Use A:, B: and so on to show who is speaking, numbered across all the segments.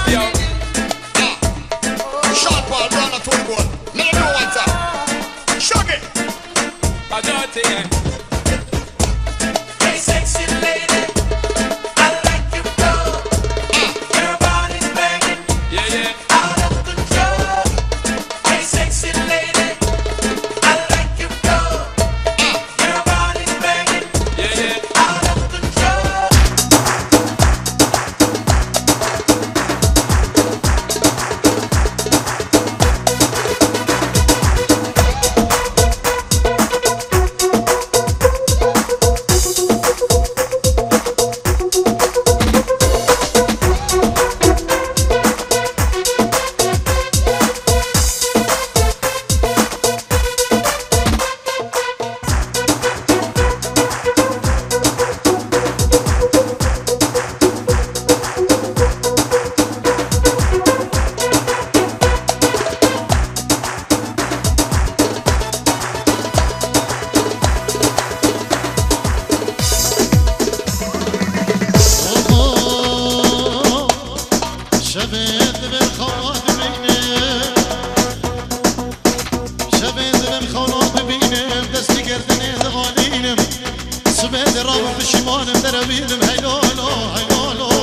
A: Yo.
B: Short ball, run a 20 ball. Me no know what's up. Shug it.
A: A dirty, yeah.
C: Hey, sexy lady, I like your flow. Your body's banging
A: Yeah, yeah.
C: out of control. Hey, sexy lady, I like your flow. Your body's banging
A: Yeah, yeah.
C: out of control.
D: شبت بالخوات ببینم شبت بالخوات ببینم دستی گردنی دغانینم سبت رام بشیمانم دربینم هیلولو هیلولو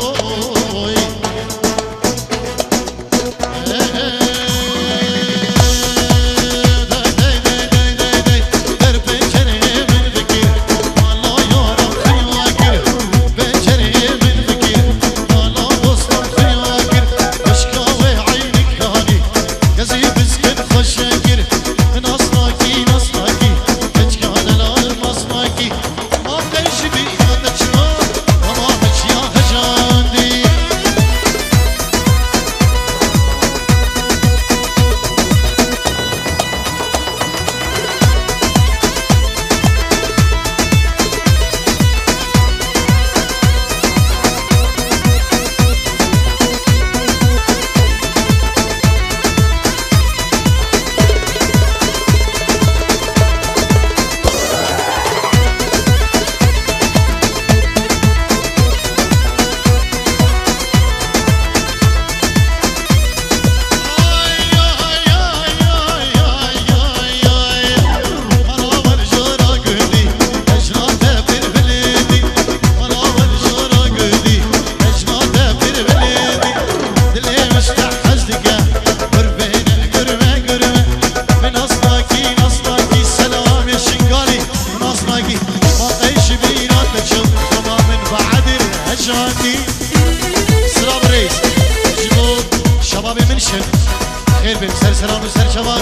D: خير بن سر سلام سر شباب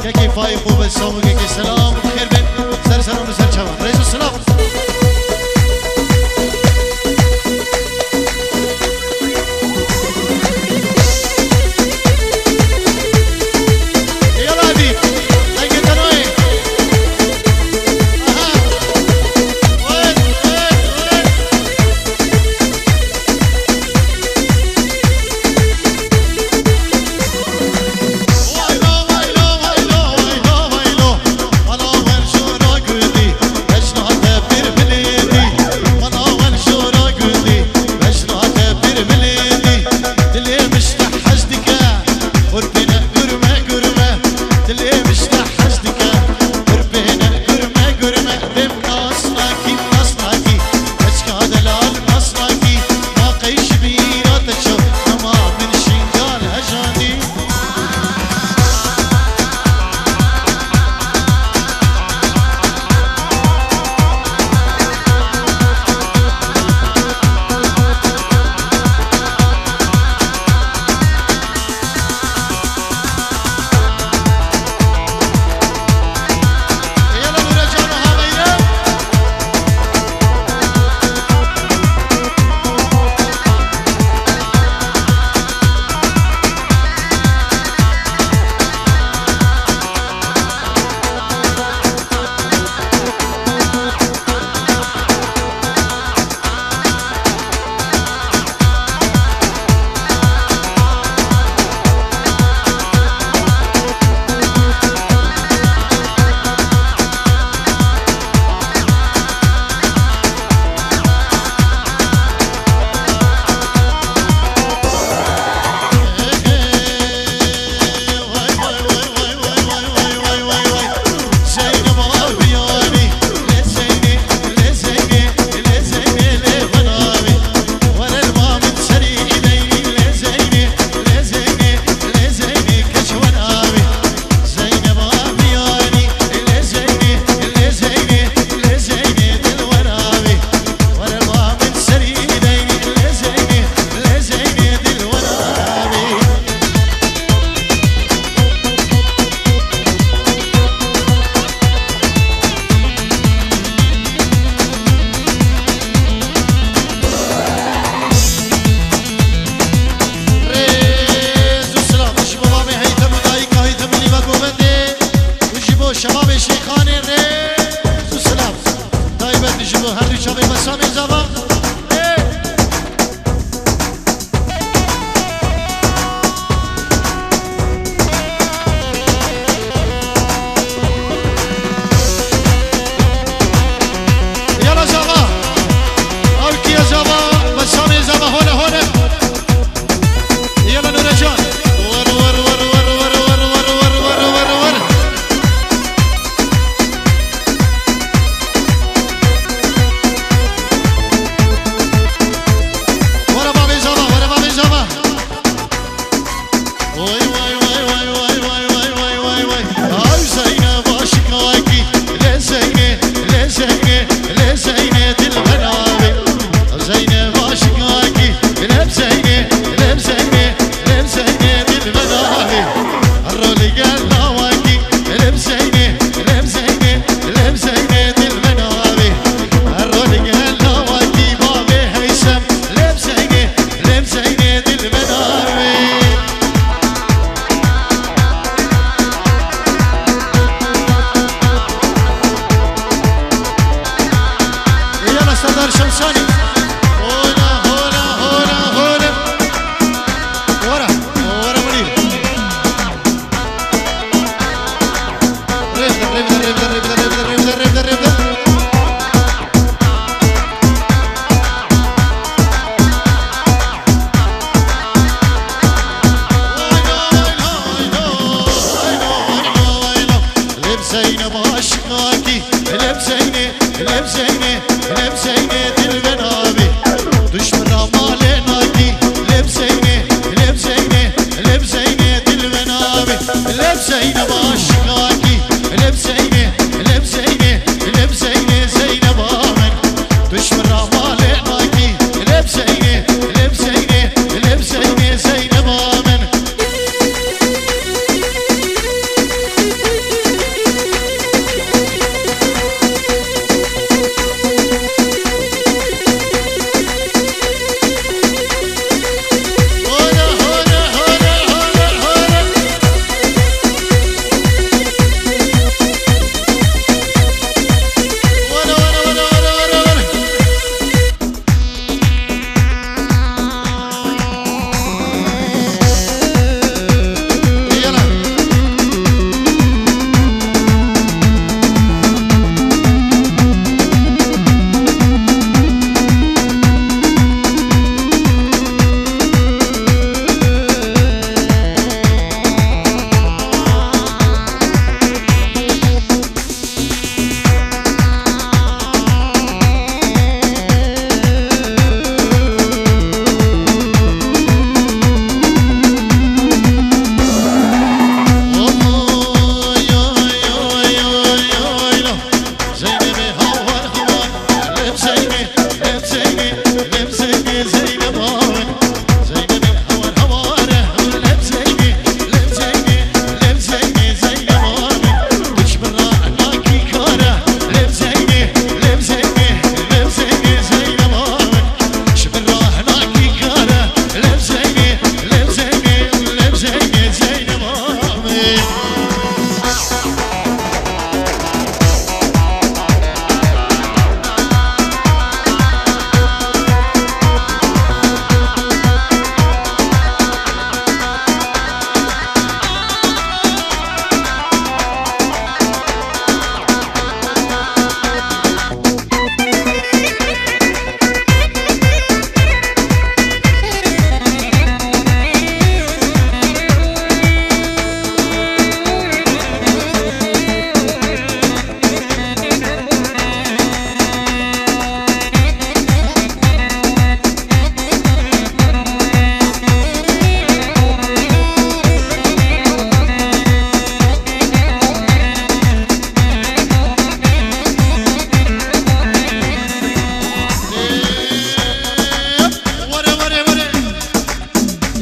D: يكي فايق وبسوم يكي سلام خير بن سر سلام سر شباب رئيس السلام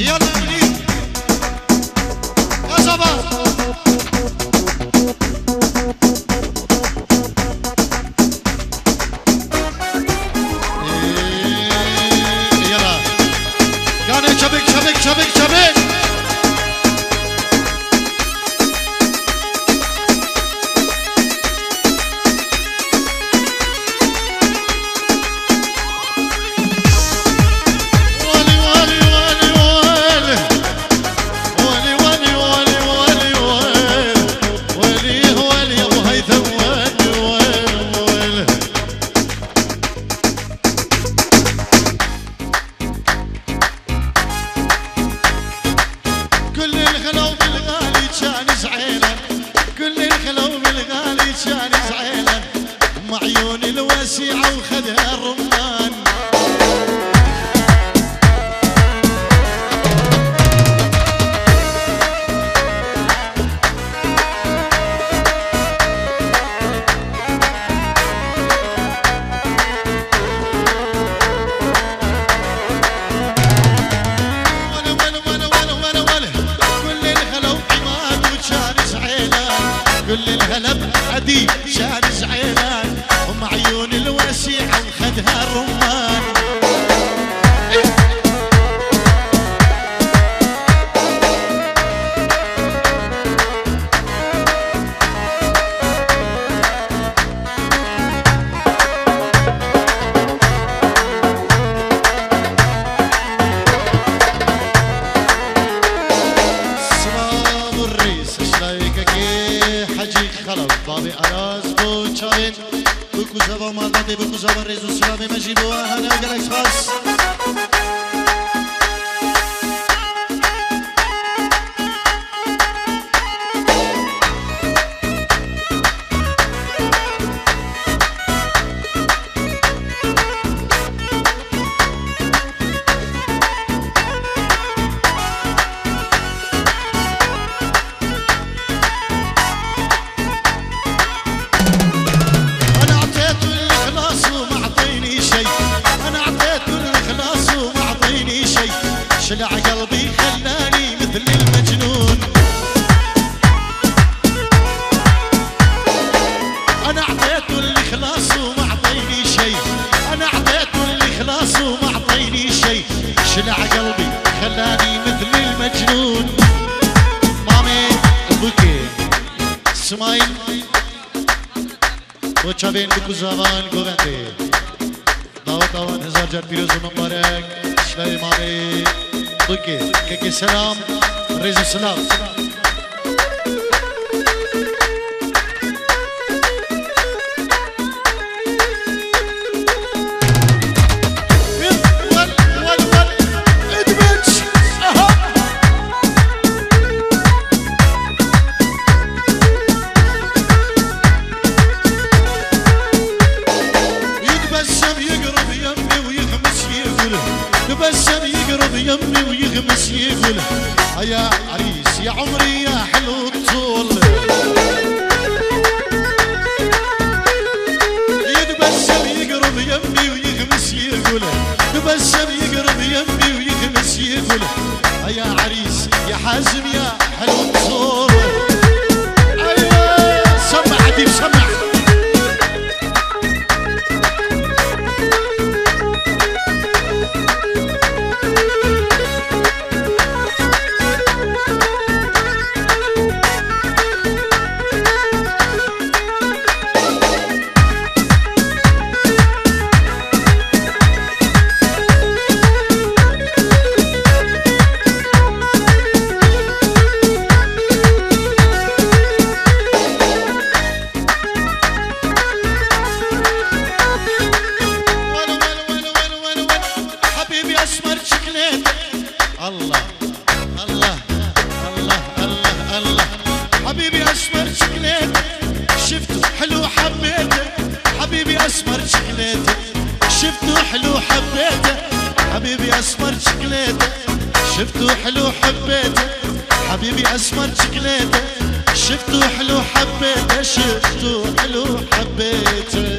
D: يلا منير يا زبا يلا كان شبك شبك شبك شبك وخدها الرمان كل الهلا وعماد وشان زعيلان كل الهلا بعدي شان زعيلان هم عيون الوسيعة وخدها الرمان سلام الرئيس اشلايك كي حجي خلف بابي اراز بو چاين بكو زبا مالداتي بكو زبا رئيس السلامي مجيبو اهانا وقالك خاص شلع قلبي خلاني مثل المجنون انا اعطيته الاخلاص وما اعطيني شيء انا اعطيته الاخلاص وما اعطيني شيء شلع قلبي خلاني مثل المجنون مامي بوكي سمايل وچابين بكو زمان گوونده دعوت آوان هزار جار پیروز و مبارک شلای مامي بوكي كيكي سلام ريزو سلام يتبسم يقرب يمي ويغمس يقول يا عريس يا عمري يا حلو الطول يتبسم يقرب يمي ويغمس يقول يتبسم يقرب يمي ويغمس يقول يا عريس يا حازم يا حلو الطول ايوه سمع عديب سمع الله الله الله الله الله حبيبي اسمر شكليته شفته حلو حبيته حبيبي اسمر شكليته شفته حلو حبيته حبيبي اسمر شكليته شفته حلو حبيته حبيبي اسمر شكليته شفته حلو حبيته شفته حلو حبيته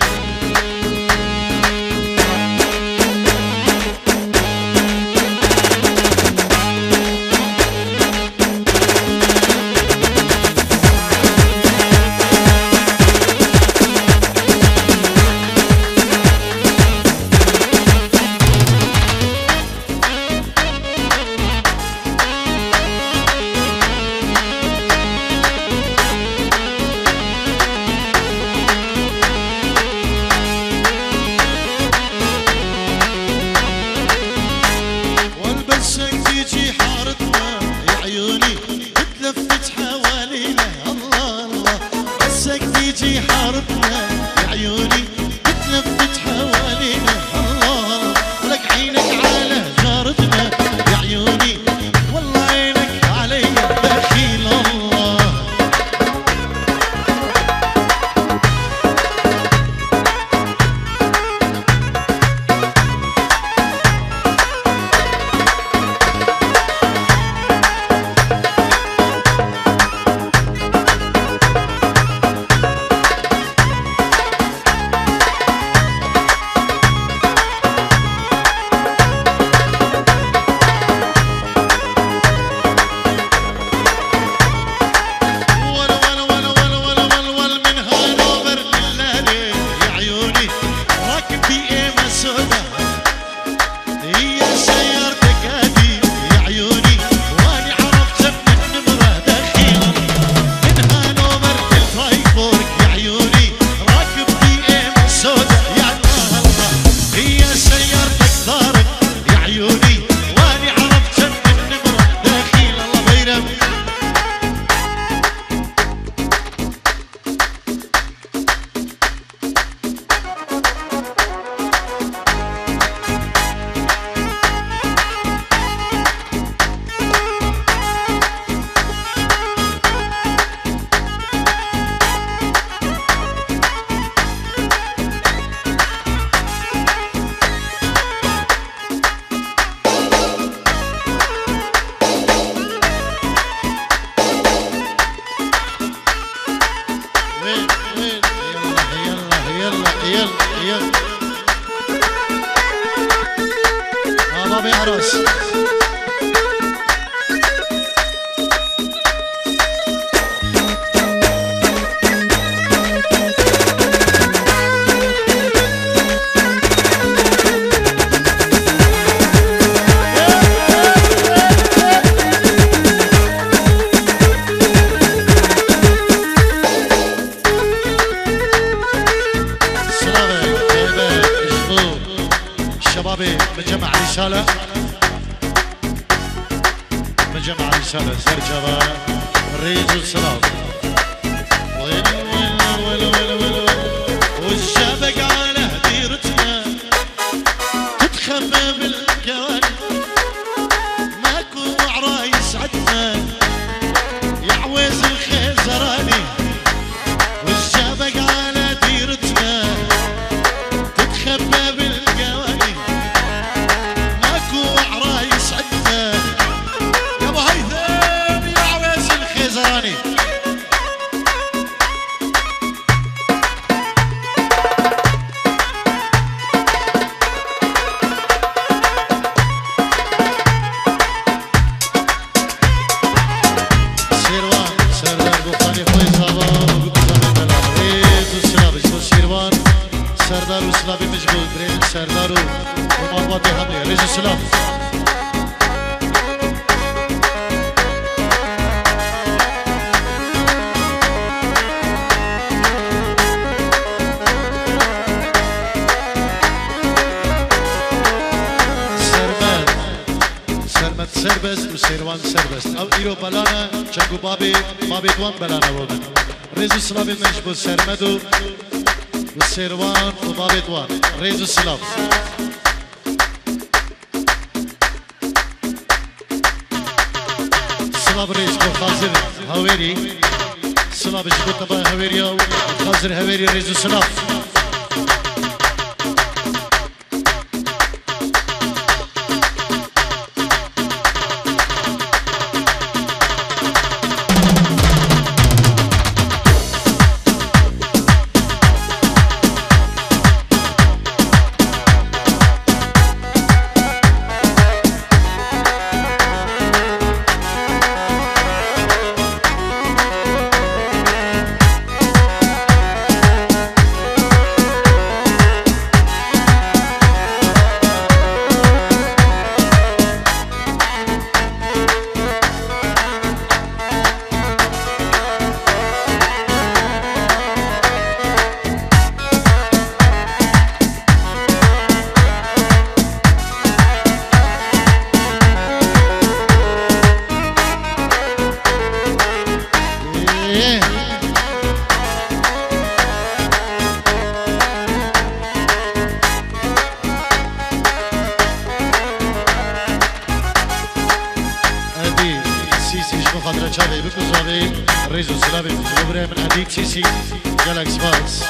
D: جمع رسالة زرجبة ريز السلام ويل ويل ويل ويل ويل والشبك على ديرتنا تتخبى بالجوانب ماكو عرايس عدنا يا عويز الخيزراني والشبك على ديرتنا تتخبى بالجوانب ماكو عرايس عدنا يا ابو هيثم يا عويز الخيزراني سردار وسلافي مشغول برين سردار ومرباطي حمية ريز السلام سرمت سربست وسيروان سربست او ايرو بلانا چنگو بابي دوان بلانا بودن ريز السلامي مشغول سرمدو والسيروان وبابي دوان ريز السلام سلام ريز بخازر هاويري سلام جبو طبا هاويري وخازر هاويري ريز السلام ريزو سلامي جبري من هديك سيسي جالاكس فارس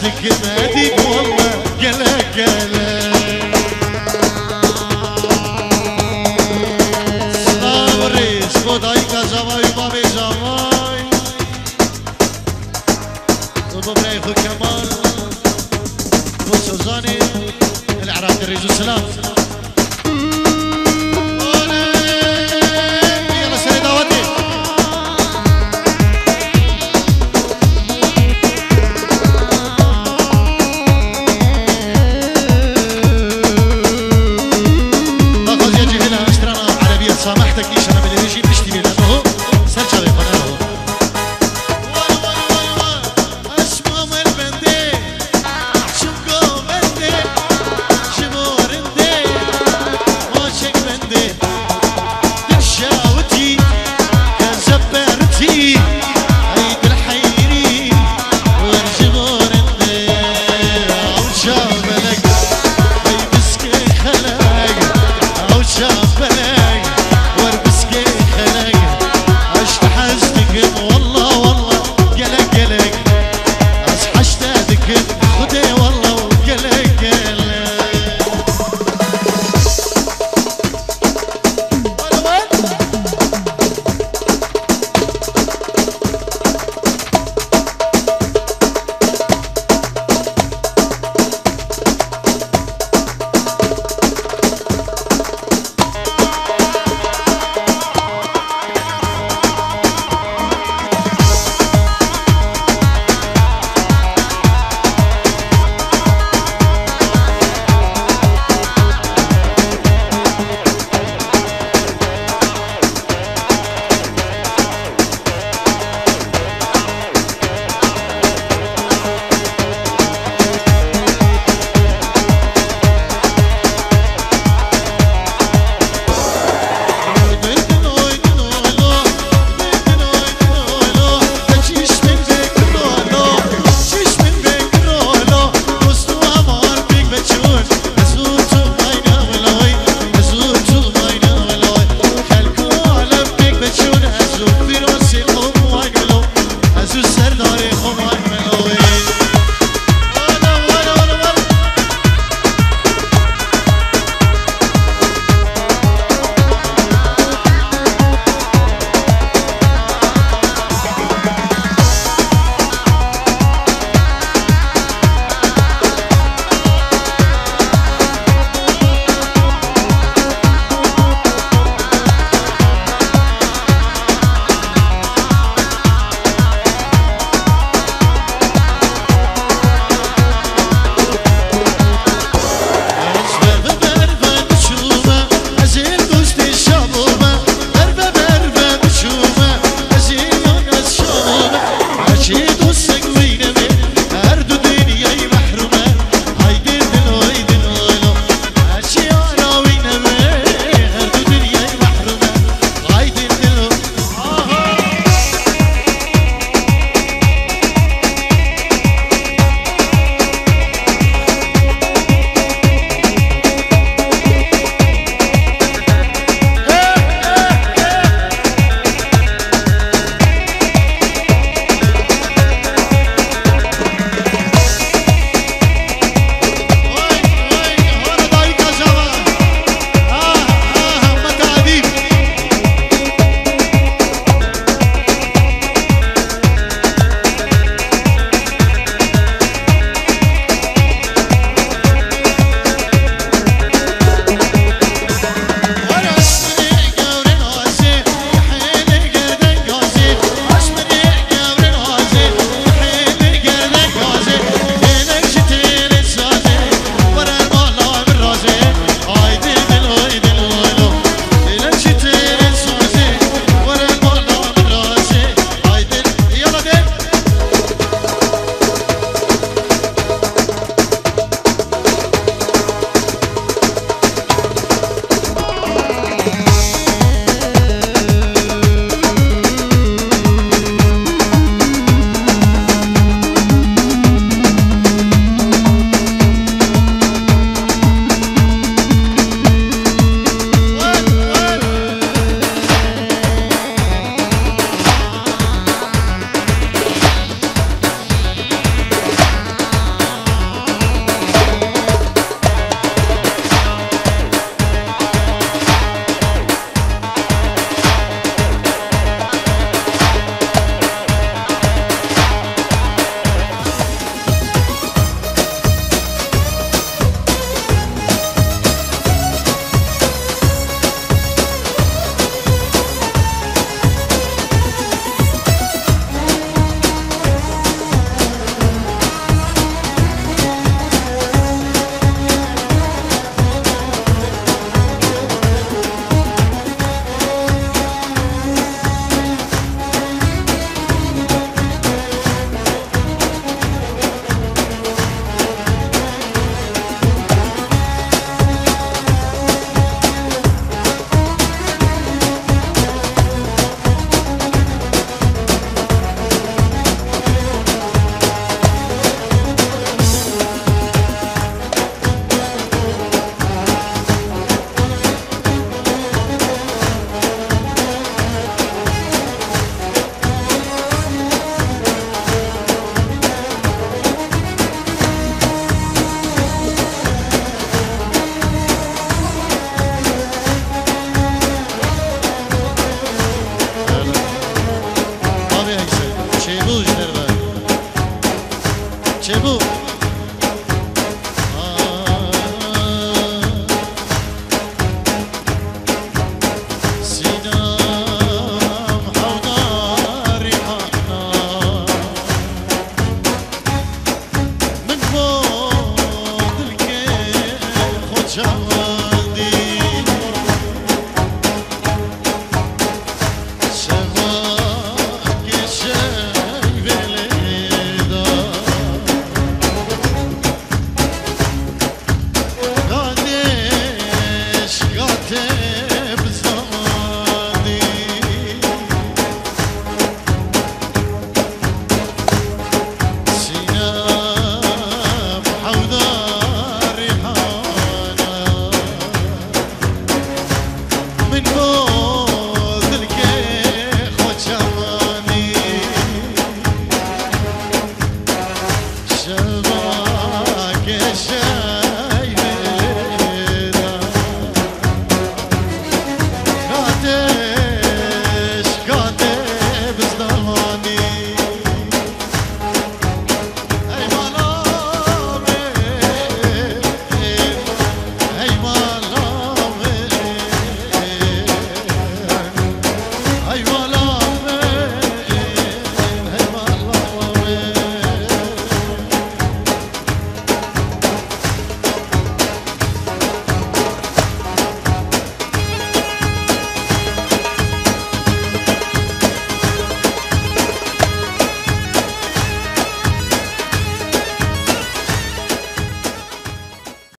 D: عزتك ماديك والله قلا قلا صابريس خداي كجواي بابي جواي وببراي خو كمال وسوزاني العراق الرجل سلام